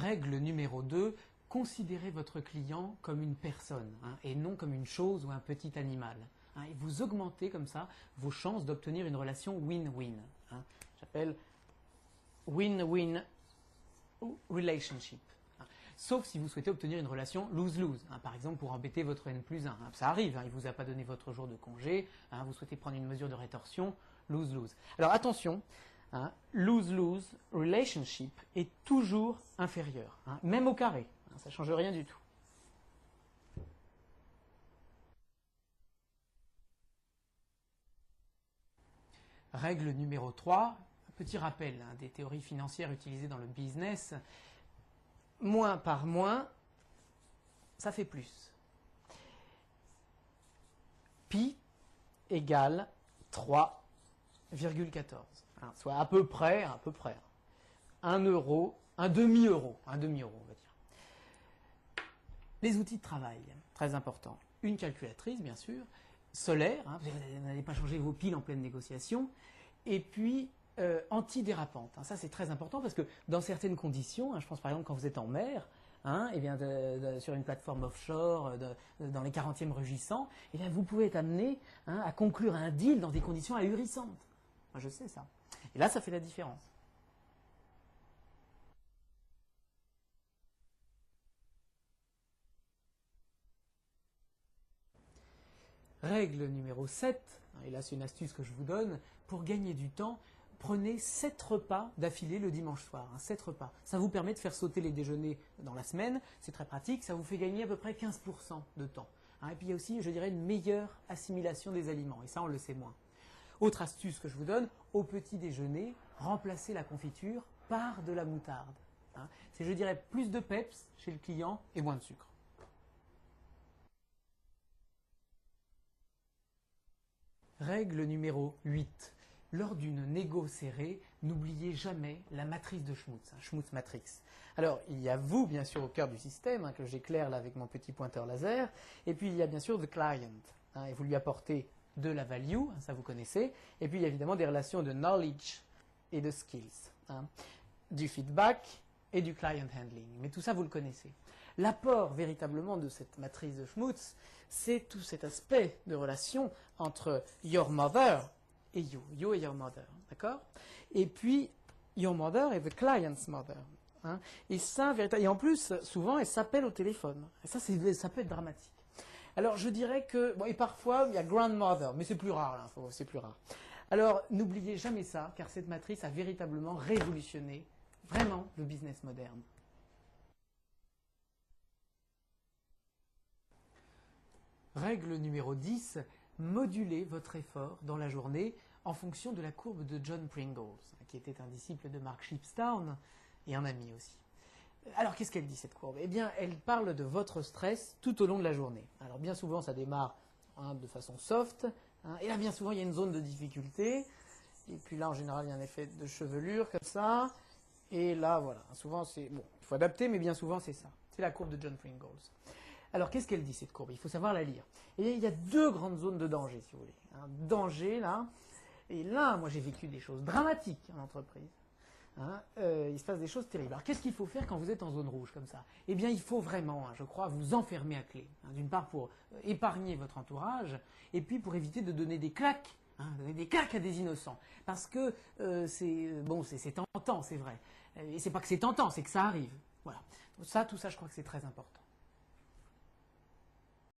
Règle numéro 2, considérez votre client comme une personne et non comme une chose ou un petit animal. Et vous augmentez comme ça vos chances d'obtenir une relation win-win. J'appelle win-win relationship. Sauf si vous souhaitez obtenir une relation lose-lose. Par exemple, pour embêter votre N+1. Ça arrive, il ne vous a pas donné votre jour de congé, vous souhaitez prendre une mesure de rétorsion, lose-lose. Alors attention, lose-lose relationship est toujours inférieur, même au carré. Ça ne change rien du tout. Règle numéro 3, un petit rappel des théories financières utilisées dans le business. Moins par moins, ça fait plus. Pi égale 3,14. Soit à peu près. 1 euro, un demi-euro, on va dire. Les outils de travail, très important. Une calculatrice, bien sûr, solaire, vous n'allez pas changer vos piles en pleine négociation, et puis antidérapante. Ça, c'est très important parce que dans certaines conditions, je pense par exemple quand vous êtes en mer, sur une plateforme offshore, dans les 40e rugissants, vous pouvez être amené à conclure un deal dans des conditions ahurissantes. Moi, je sais ça. Et là, ça fait la différence. Règle numéro 7, et là c'est une astuce que je vous donne, pour gagner du temps, prenez 7 repas d'affilée le dimanche soir, 7 repas. Ça vous permet de faire sauter les déjeuners dans la semaine, c'est très pratique, ça vous fait gagner à peu près 15% de temps. Et puis il y a aussi, je dirais, une meilleure assimilation des aliments, et ça on le sait moins. Autre astuce que je vous donne, au petit déjeuner, remplacez la confiture par de la moutarde. C'est, je dirais, plus de peps chez le client et moins de sucre. Règle numéro 8. Lors d'une négo serrée, n'oubliez jamais la matrice de Schmutz, Schmutz matrix. Alors, il y a vous, bien sûr, au cœur du système, que j'éclaire là avec mon petit pointeur laser, et puis il y a bien sûr the client, et vous lui apportez de la value, ça vous connaissez, et puis il y a évidemment des relations de knowledge et de skills, du feedback et du client handling, mais tout ça vous le connaissez. L'apport véritablement de cette matrice de Schmutz, c'est tout cet aspect de relation entre your mother et you et your mother, d'accord? Et puis your mother et the client's mother. Et ça, et en plus, souvent, elle s'appelle au téléphone. Et ça peut être dramatique. Alors, je dirais que, et parfois, il y a grandmother, mais c'est plus rare, là, c'est plus rare. Alors, n'oubliez jamais ça, car cette matrice a véritablement révolutionné, vraiment, le business moderne. Règle numéro 10, modulez votre effort dans la journée en fonction de la courbe de John Pringles, qui était un disciple de Mark Shipstown et un ami aussi. Alors, qu'est-ce qu'elle dit, cette courbe? Eh bien, elle parle de votre stress tout au long de la journée. Alors, bien souvent, ça démarre de façon soft, et là, bien souvent, il y a une zone de difficulté, et puis là, en général, il y a un effet de chevelure, comme ça, et là, voilà, souvent, c'est... Bon, il faut adapter, mais bien souvent, c'est ça. C'est la courbe de John Pringles. Alors, qu'est-ce qu'elle dit, cette courbe? Il faut savoir la lire. Et il y a deux grandes zones de danger, si vous voulez. Danger, là, et là, moi, j'ai vécu des choses dramatiques en entreprise. Il se passe des choses terribles. Alors, qu'est-ce qu'il faut faire quand vous êtes en zone rouge comme ça? Eh bien, il faut vraiment, je crois, vous enfermer à clé. D'une part, pour épargner votre entourage, et puis pour éviter de donner des claques. Donner des claques à des innocents. Parce que c'est tentant, c'est vrai. Et c'est pas que c'est tentant, c'est que ça arrive. Voilà. Tout ça, je crois que c'est très important.